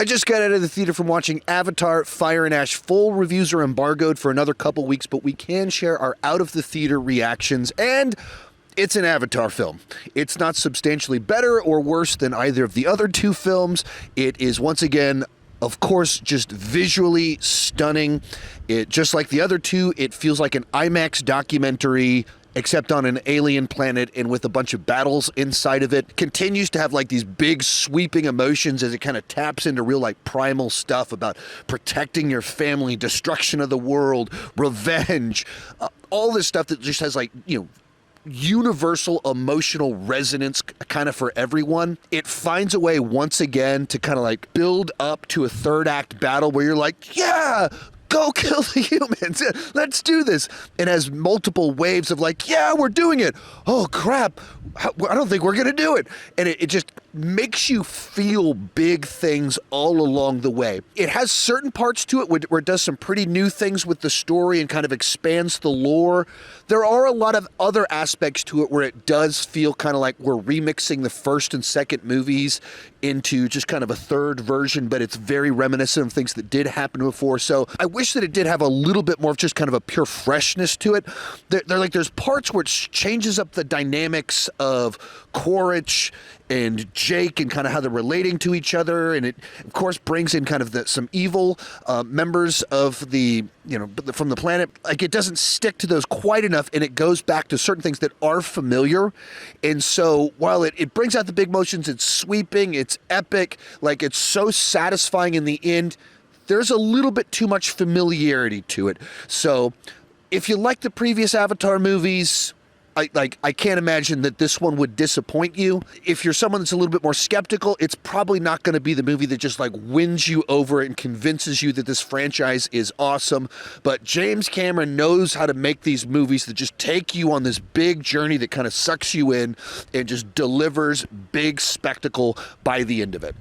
I just got out of the theater from watching Avatar Fire and Ash. Full reviews are embargoed for another couple weeks, but we can share our out of the theater reactions, and it's an Avatar film. It's not substantially better or worse than either of the other two films. It is, once again, of course, just visually stunning. It, just like the other two, it feels like an IMAX documentary, except on an alien planet and with a bunch of battles inside of it. Continues to have like these big sweeping emotions as it kind of taps into real like primal stuff about protecting your family, destruction of the world, revenge, all this stuff that just has like, universal emotional resonance kind of for everyone. It finds a way once again to kind of like build up to a third act battle where you're like, yeah, go kill the humans. Let's do this. And has multiple waves of like, yeah, we're doing it. Oh, crap. I don't think we're going to do it. And it just makes you feel big things all along the way. It has certain parts to it where it does some pretty new things with the story and kind of expands the lore. There are a lot of other aspects to it where it does feel kind of like we're remixing the first and second movies into just kind of a third version, but it's very reminiscent of things that did happen before. So I wish that it did have a little bit more of just kind of a pure freshness to it. There's parts where it changes up the dynamics of Quaritch and Jake and kind of how they're relating to each other, and it of course brings in kind of some evil members of the from the planet. Like, it doesn't stick to those quite enough, and it goes back to certain things that are familiar. And so while it brings out the big motions, it's sweeping, it's epic, like it's so satisfying in the end, there's a little bit too much familiarity to it. So if you like the previous Avatar movies, I can't imagine that this one would disappoint you. If you're someone that's a little bit more skeptical, it's probably not going to be the movie that just like wins you over and convinces you that this franchise is awesome. But James Cameron knows how to make these movies that just take you on this big journey that kind of sucks you in and just delivers big spectacle by the end of it.